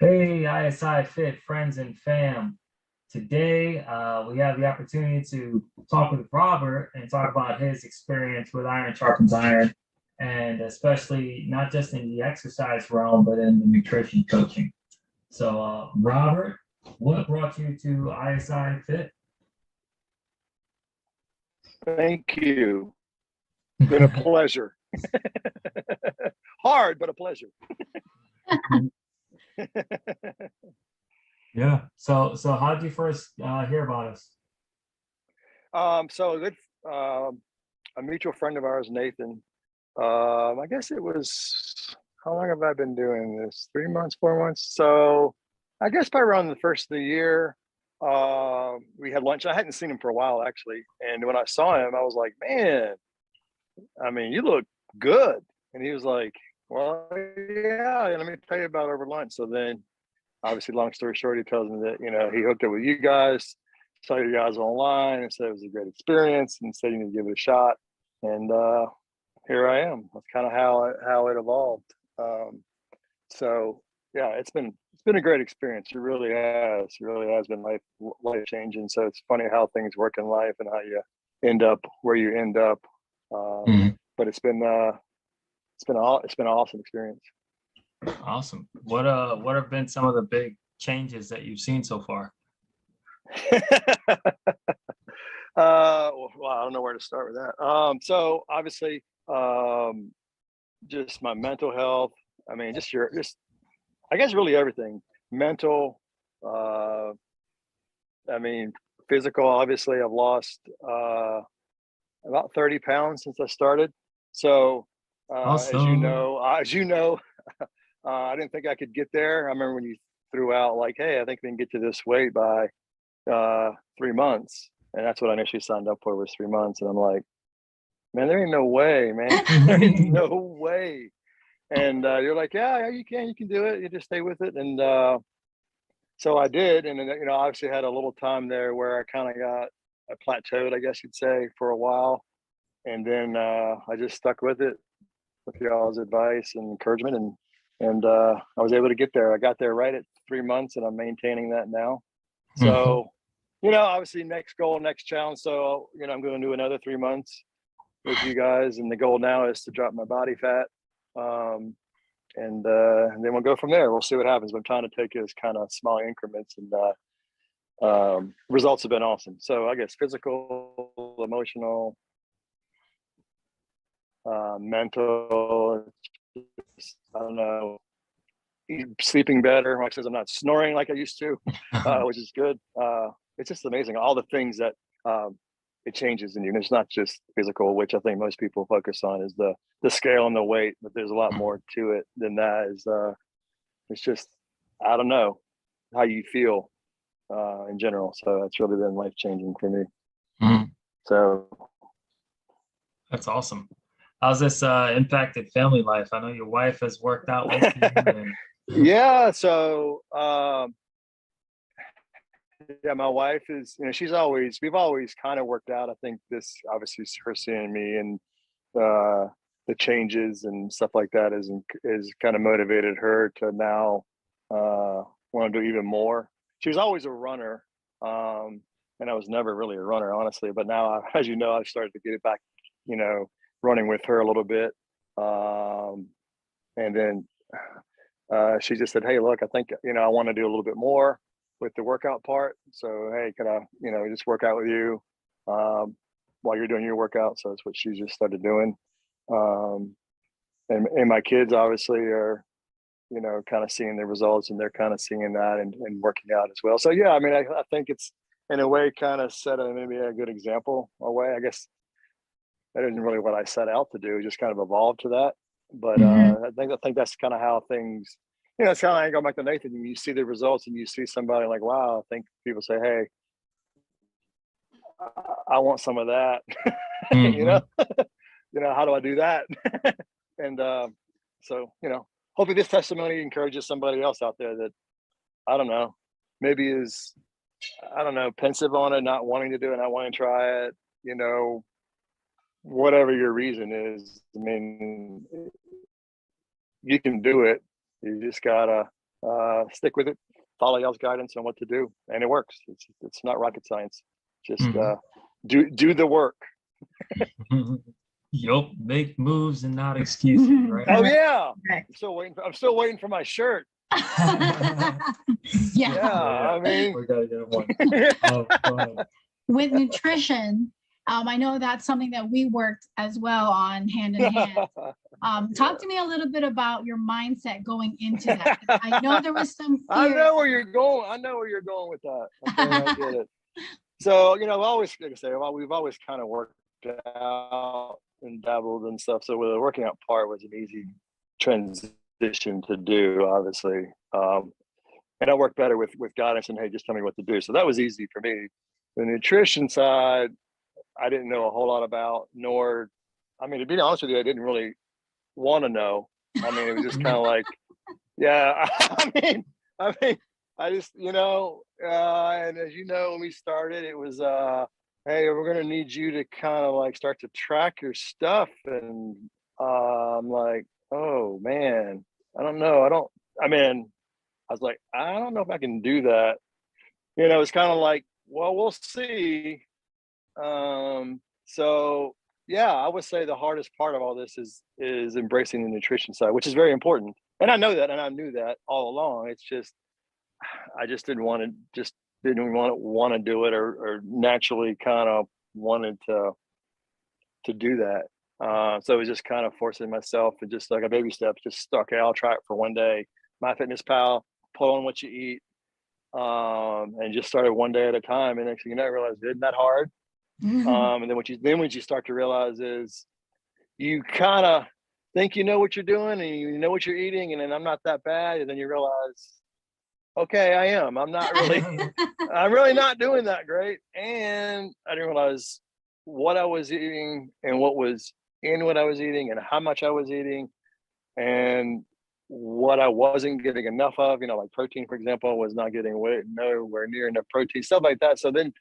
Hey, ISI Fit friends and fam. Today, we have the opportunity to talk with Robert and talk about his experience with Iron Sharpens Iron, and especially not just in the exercise realm, but in the nutrition coaching. So, Robert, what brought you to ISI Fit? Thank you. Been a pleasure. Hard, but a pleasure. Yeah. So how did you first hear about us? So a mutual friend of ours, Nathan. I guess it was, how long have I been doing this? 3 months, 4 months. So I guess by around the first of the year, we had lunch. I hadn't seen him for a while actually, and when I saw him, I was like, "Man, I mean, you look good." And he was like, "Well, yeah, let me tell you about over lunch." So then, obviously, long story short, he tells me that, he hooked up with you guys, saw you guys online, and said it was a great experience, and said you need to give it a shot. And here I am. That's kind of how it evolved. So yeah, it's been a great experience. It really has. It really has been life changing. So it's funny how things work in life and how you end up where you end up. Mhm. But it's been an awesome experience. Awesome. What have been some of the big changes that you've seen so far? Well, I don't know where to start with that. So obviously, just my mental health. I mean, I guess really everything. Mental. Uh, I mean, physical. Obviously, I've lost about 30 pounds since I started. So, Awesome. as you know, I didn't think I could get there. I remember when you threw out like, "Hey, I think we can get to this weight by 3 months," and that's what I initially signed up for, was 3 months. And I'm like, "Man, there ain't no way, man. There ain't no way." And you're like, "Yeah, you can do it. You just stay with it." And so I did, and then obviously had a little time there where I kind of got I plateaued, I guess you'd say, for a while, and then I just stuck with it with y'all's advice and encouragement, and I was able to get there. I got there right at 3 months, and I'm maintaining that now. Mhm. So, obviously, next goal, next challenge. So, I'm going to do another 3 months with you guys, and the goal now is to drop my body fat, um, and then we'll go from there. We'll see what happens. But I'm trying to take it as kind of small increments, and results have been awesome. So I guess physical, emotional, mental. I don't know, sleeping better. Like says, I'm not snoring like I used to, which is good. It's just amazing all the things that it changes in you. And it's not just physical, which I think most people focus on, is the scale and the weight, but there's a lot more to it than that. It's just, I don't know, how you feel in general. So it's really been life changing for me. Mhm. So That's awesome. How's this impacted family life? I know your wife has worked out with you and yeah, so yeah, my wife is, we've always kind of worked out. I think this obviously is her seeing me and the changes and stuff like that is kind of motivated her to now want to do even more. She was always a runner, and I was never really a runner, honestly. But now, as you know, I've started to get it back, you know, running with her a little bit. Um, and then she just said, "Hey, look, I think I want to do a little bit more with the workout part. So hey, can I just work out with you while you're doing your workout?" So that's what she just started doing. Um, and my kids obviously are kind of seeing the results, and they're kind of seeing that and working out as well. So yeah, I mean, I think it's in a way kind of set maybe a good example away. I guess that isn't really what I set out to do; just kind of evolved to that. But Mhm. I think that's kind of how things. It's kind of like going back to Nathan. You see the results, and you see somebody like, wow. I think people say, "Hey, I want some of that." you know, Mhm. how do I do that? and so, hopefully this testimony encourages somebody else out there that, I don't know, maybe is, I don't know, pensive on it, not wanting to do it, not wanting to try it, whatever your reason is. I mean, you can do it. You just gotta stick with it, follow y'all's guidance on what to do, and it works. It's not rocket science. Just do the work. Yup, make moves and not excuses, right? Oh yeah, Correct. I'm still waiting for my shirt. Yeah. I mean, we gotta get one. Fun. With nutrition, I know that's something that we worked as well on hand in hand. Talk to me a little bit about your mindset going into that. I know there was some fear. I know where you're going. I know where you're going with that. Okay, I get it. So, you know, always, like I say, we've always kind of worked out and dabbled and stuff. So the working out part was an easy transition to do, obviously. And I work better with guidance and, hey, just tell me what to do. So that was easy for me. The nutrition side, I didn't know a whole lot about, nor, I mean, to be honest with you, I didn't really want to know. I mean, it was just kind of like, yeah, I mean, I just, you know, and as you know, when we started, it was, hey, we're going to need you to kind of like start to track your stuff. And I'm like, oh man, I don't know. I was like, I don't know if I can do that. You know, it's kind of like, well, we'll see. So yeah, I would say the hardest part of all this is embracing the nutrition side, which is very important. And I know that, and I knew that all along. It's just, I just didn't want to do it, or naturally kind of wanted to do that. So it was just kind of forcing myself to just like a baby steps, just okay, I'll try it for one day. MyFitnessPal, pull on what you eat, and just started one day at a time. And next thing you know, I realized it isn't that hard. And then what you start to realize is you kind of think you know what you're doing and you know what you're eating, and then I'm not that bad. And then you realize, okay, I am. I'm really not doing that great. And I didn't realize what I was eating and what was in what I was eating and how much I was eating and what I wasn't getting enough of, you know, like protein, for example, was not getting nowhere near enough protein, stuff like that. So then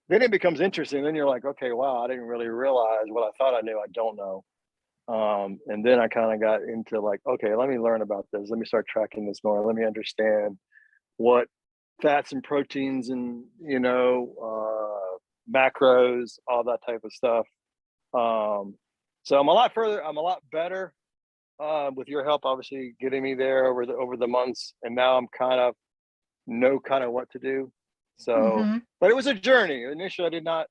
it becomes interesting. Then you're like, okay, wow, I didn't really realize what I thought I knew. I don't know. And then I kind of got into like, okay, let me learn about this. Let me start tracking this more. Let me understand what fats and proteins and, you know, macros, all that type of stuff. So I'm a lot better with your help, obviously getting me there over the months. And now I'm kind of know what to do. So, but it was a journey. Initially, I did not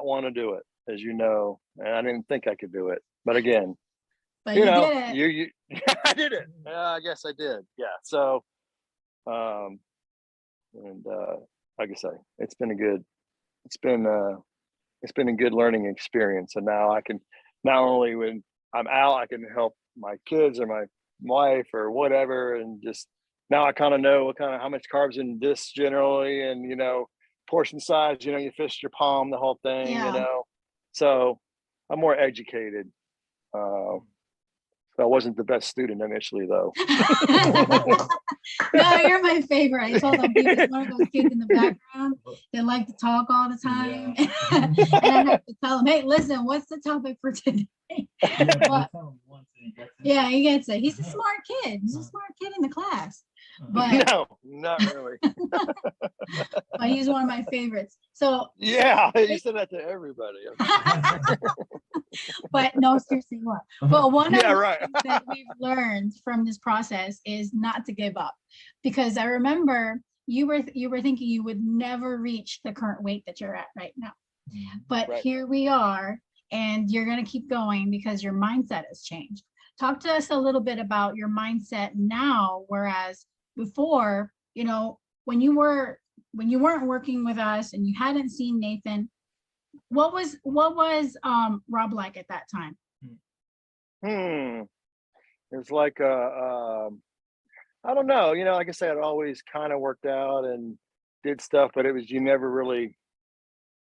want to do it, as you know, and I didn't think I could do it. But again, but you know, did it. you I did it. I guess I did. Yeah. So, and like I say, it's been a good learning experience. And now I can, not only when I'm out, I can help my kids or my wife or whatever, and just now I kind of know how much carbs in this generally, and you know, portion size, you know, you fist your palm, the whole thing, you know. So I'm more educated. I wasn't the best student initially, though. No, you're my favorite. I told them he was one of those kids in the background that like to talk all the time. Yeah. And I have to tell him, hey, listen, what's the topic for today? Yeah, he gets it. He's a smart kid. He's a smart kid in the class. But no, not really. But he's one of my favorites. So yeah, you said that to everybody. But no, seriously, what? But one of the right. things that we've learned from this process is not to give up, because I remember you were thinking you would never reach the current weight that you're at right now, but here we are, and you're going to keep going because your mindset has changed. Talk to us a little bit about your mindset now, whereas before, you know, when you weren't working with us and you hadn't seen Nathan, what was Rob like at that time? It was like I don't know, you know, like I said, it always kind of worked out and did stuff, but it was you never really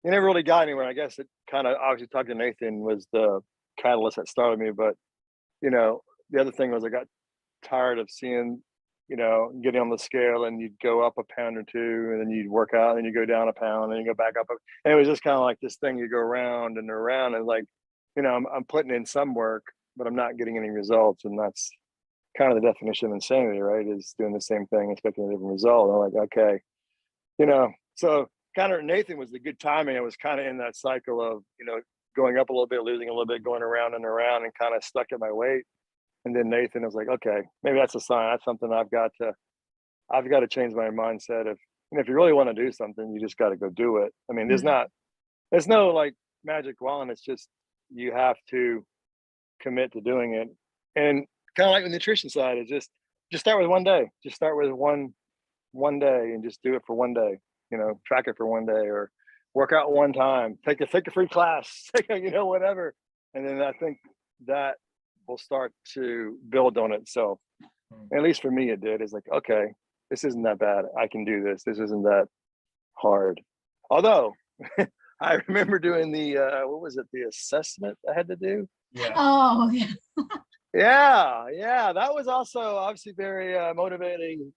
got anywhere. I guess it kind of, obviously talking to Nathan was the catalyst that started me, but you know, the other thing was I got tired of seeing, you know, getting on the scale and you'd go up a pound or two, and then you'd work out, and then you go down a pound, and you go back up. And it was just kind of like this thing you go around and around, and like, you know, I'm putting in some work, but I'm not getting any results, and that's kind of the definition of insanity, right? Is doing the same thing, expecting a different result. I'm like, okay, so kind of Nathan was the good timing. I was kind of in that cycle of, going up a little bit, losing a little bit, going around and around, and kind of stuck at my weight. And then Nathan was like, okay, maybe that's a sign. That's something I've got to change my mindset of, if you really want to do something, you just got to go do it. I mean, there's no like magic wand. It's just, you have to commit to doing it. And kind of like the nutrition side is just start with one day. Just start with one day and just do it for one day. Track it for one day, or work out one time. Take a free class. Whatever. And then I think that will start to build on itself. At least for me, it did. It's like, okay, this isn't that bad. I can do this. This isn't that hard. Although I remember doing the what was it? The assessment I had to do. Yeah. Oh, yeah. Yeah. That was also obviously very motivating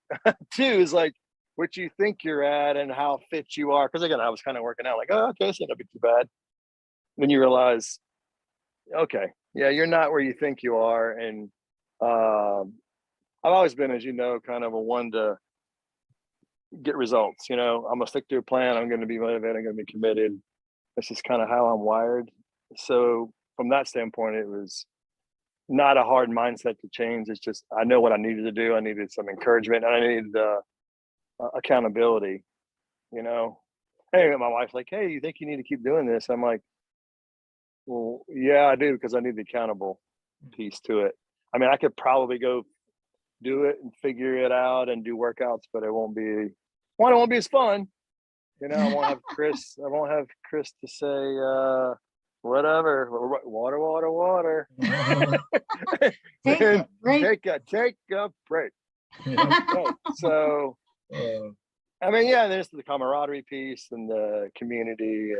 too. Is like what you think you're at and how fit you are. Because again, I was kind of working out like, oh, okay, this ain't gonna be too bad. Then you realize, okay, yeah, you're not where you think you are. And I've always been, as you know, kind of a one to get results. I'm gonna stick to a plan. I'm gonna be motivated. I'm gonna be committed. That's just kind of how I'm wired. So from that standpoint, it was not a hard mindset to change. It's just, I know what I needed to do. I needed some encouragement, and I needed accountability. Hey, my wife's like, hey, you think you need to keep doing this? I'm like, well, yeah, I do, because I need the accountable piece to it. I mean, I could probably go do it and figure it out and do workouts, but it won't be as fun. I won't have Chris to say whatever, water. Take a break. Take a break. Okay. So I mean, yeah, there's the camaraderie piece and the community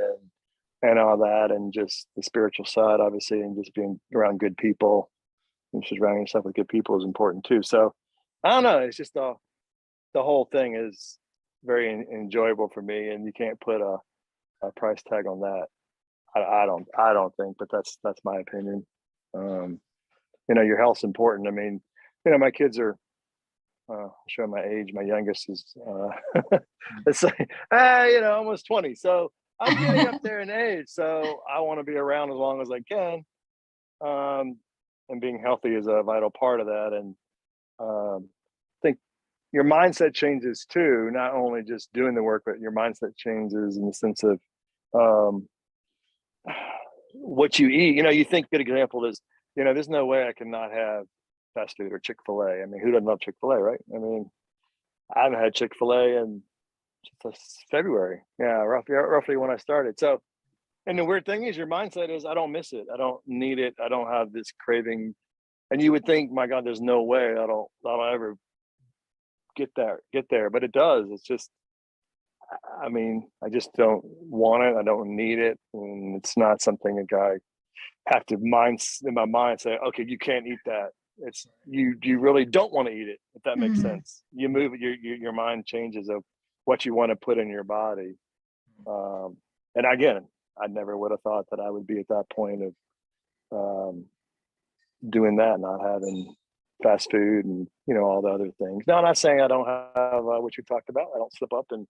and all that, and just the spiritual side, obviously, and just being around good people and surrounding yourself with good people is important too. So I don't know. It's just the whole thing is very enjoyable for me, and you can't put a price tag on that. I don't think, but that's my opinion. Your health's important. I mean, my kids are showing my age. My youngest is it's like, almost 20. So I'm getting up there in age. So I want to be around as long as I can. And being healthy is a vital part of that. And I think your mindset changes too, not only just doing the work, but your mindset changes in the sense of what you eat. You think, good example is, there's no way I can not have fast food or Chick-fil-A. I mean, who doesn't love Chick-fil-A, right? I mean, I haven't had Chick-fil-A in February. Yeah, roughly when I started. So, and the weird thing is, your mindset is, I don't miss it. I don't need it. I don't have this craving. And you would think, my God, there's no way I'll ever get there. But it does. It's just, I mean, I just don't want it. I don't need it. And it's not something a guy have to in my mind say, okay, you can't eat that. It's you really don't want to eat it, if that makes sense. You move your mind changes of what you want to put in your body. And again, I never would have thought that I would be at that point of doing that, not having fast food and all the other things. Now, I'm not saying I don't have what you talked about. I don't slip up, and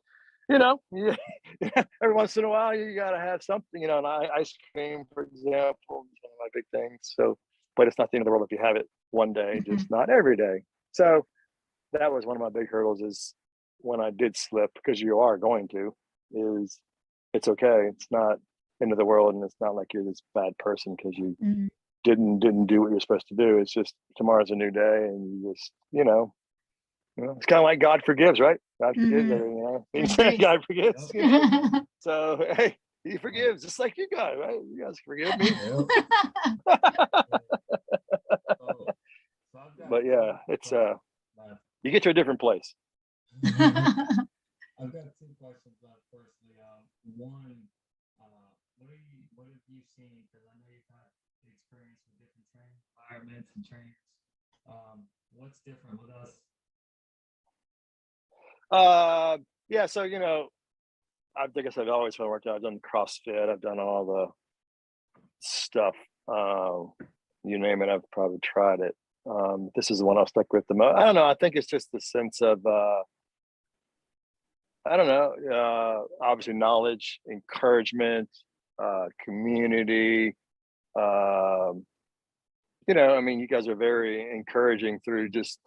every once in a while you got to have something. And ice cream, for example, is one of my big things. So, but it's not the end of the world if you have it one day, just not every day. So that was one of my big hurdles, is when I did slip, because you are going to, is it's okay. It's not end of the world, and it's not like you're this bad person because you didn't do what you're supposed to do. It's just tomorrow's a new day, and you just it's kind of like God forgives, right? God forgives everything. God forgives. So hey, He forgives just like you guys, right? You guys forgive me. But yeah, it's you get to a different place. I've got two questions. Firstly, one, what have you seen? Because I know you've had experience with different training environments and trainers. What's different with us? Yeah, so I think I've always been working out. I've done CrossFit. I've done all the stuff. You name it, I've probably tried it. This is the one I'll stick with the most. I don't know. I think it's just the sense of, I don't know, obviously knowledge, encouragement, community. You know, I mean, you guys are very encouraging through just,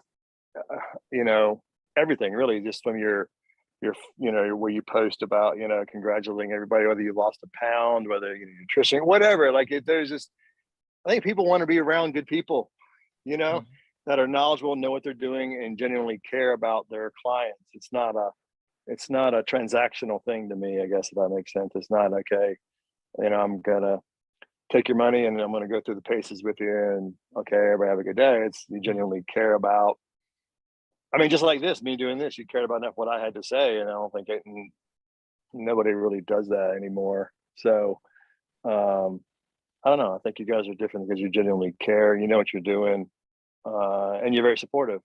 you know, everything really, just from your, you know, where you post about, you know, congratulating everybody, whether you lost a pound, whether you nutrition, whatever. Like there's just, I think people want to be around good people, you know, that are knowledgeable, know what they're doing, and genuinely care about their clients. It's not a transactional thing to me, I guess, if that makes sense. It's not, okay, you know, I'm gonna take your money and I'm gonna go through the paces with you, and okay, everybody have a good day. It's, you genuinely care about, I mean, just like this, me doing this, you cared about enough what I had to say, and I don't think nobody really does that anymore. So I don't know. I think you guys are different because you genuinely care. You know what you're doing, and you're very supportive.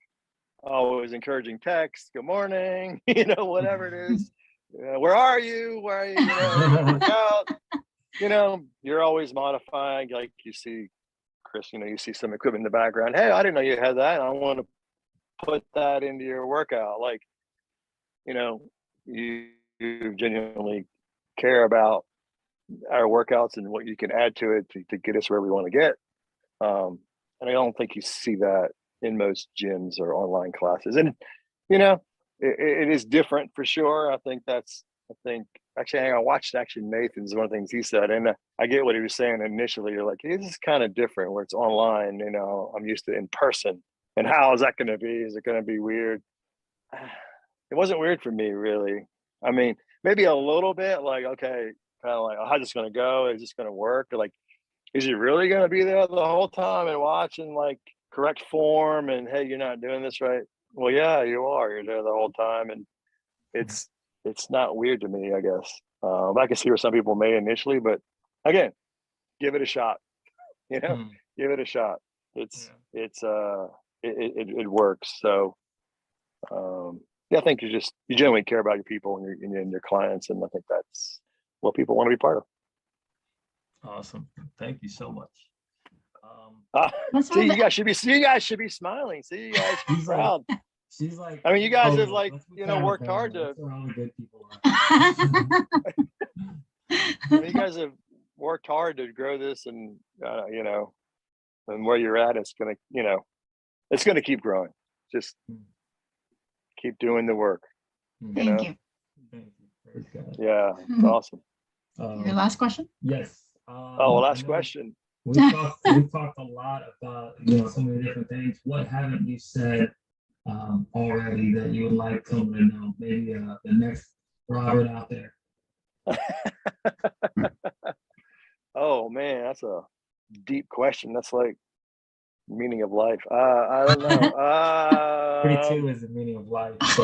Always encouraging text. Good morning. You know, whatever it is. Where are you? Where are you? You know, work out. You know, you're always modifying. Like you see, Chris. You know, you see some equipment in the background. Hey, I didn't know you had that. I want to put that into your workout. Like, you know, you genuinely care about our workouts and what you can add to it to get us where we want to get. And I don't think you see that in most gyms or online classes. And, you know, it is different for sure. I think actually, I watched Nathan's one of the things he said, and I get what he was saying initially. You're like, this is kind of different where it's online, you know, I'm used to in person. And how is that going to be? Is it going to be weird? It wasn't weird for me, really. I mean, maybe a little bit like, okay, kind of like, oh, how's this going to go? Is this going to work? Or like, is he really going to be there the whole time and watching like correct form? And hey, you're not doing this right. Well, yeah, you are. You're there the whole time, and it's not weird to me, I guess. I can see where some people may initially, but again, give it a shot. You know, give it a shot. It works. So, yeah, I think you genuinely care about your people and your clients, and I think that's what people want to be part of. Awesome. Thank you so much. See, you guys should be smiling. See, you guys should be proud. She's like, I mean, you guys have like, you know, worked hard to. That's where all the good people are. I mean, you guys have worked hard to grow this, and you know, and where you're at, it's gonna keep growing. Just keep doing the work. Thank you. Yeah, it's awesome. Your last question? Yes. Last question. We've talked a lot about, you know, so many different things. What haven't you said already that you would like someone to know? Maybe the next Robert out there. Oh man, that's a deep question. That's like meaning of life. I don't know. 32 is the meaning of life. The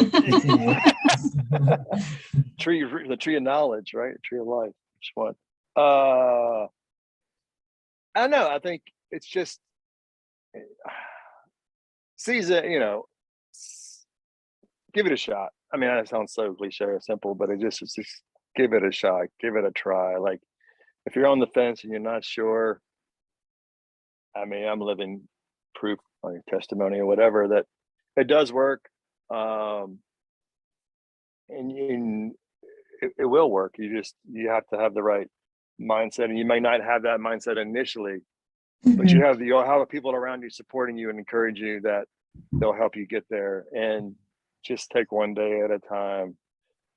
tree of knowledge, right? Tree of life. Which one? I don't know. I think it's just season. You know, give it a shot. I mean, that sounds so cliche or simple, but it's just give it a shot. Give it a try. Like if you're on the fence and you're not sure, I mean, I'm living proof on your testimony or whatever that it does work, and it will work. You have to have the right mindset, and you may not have that mindset initially, but you'll have people around you supporting you and encourage you that they'll help you get there. And just take one day at a time.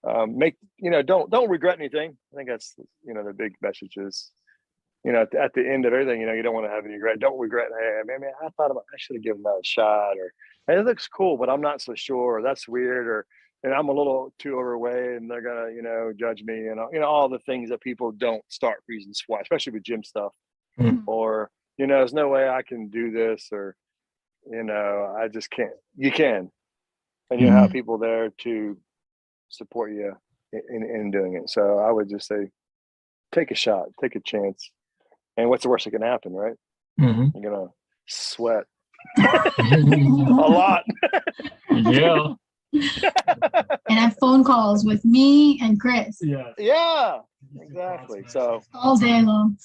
Don't regret anything. I think that's, you know, the big message is, you know, at the end of everything, you know, you don't want to have any regret. Don't regret, hey, man, I should have given that a shot, or hey, it looks cool, but I'm not so sure, or that's weird, and I'm a little too overweight and they're gonna, you know, judge me, and you know, all the things that people don't start reasons why, especially with gym stuff. Or, you know, there's no way I can do this, or, you know, I just can't. You can, and you have people there to support you in doing it. So I would just say, take a shot, take a chance. And what's the worst that can happen, right? You're gonna sweat a lot. Yeah. And have phone calls with me and Chris. Yeah, exactly. So all day long.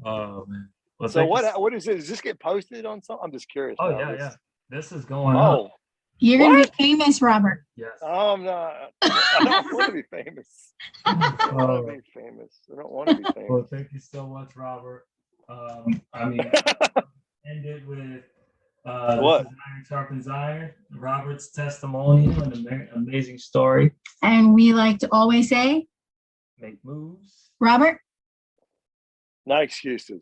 Oh man. Well, So thank you. what is it? Does this get posted on something? I'm just curious. Oh, now. yeah, This- yeah. This is going up. Oh, You're gonna What? be famous, Robert. Yes. I'm not. I don't want to be famous. I don't want to be famous. I don't want to be Well, famous. thank you so much, Robert. I mean, ended with What? this is Iron Sharpens Iron. Robert's testimonial, an amazing story. And we like to always say, Make moves. Robert, Not excuses.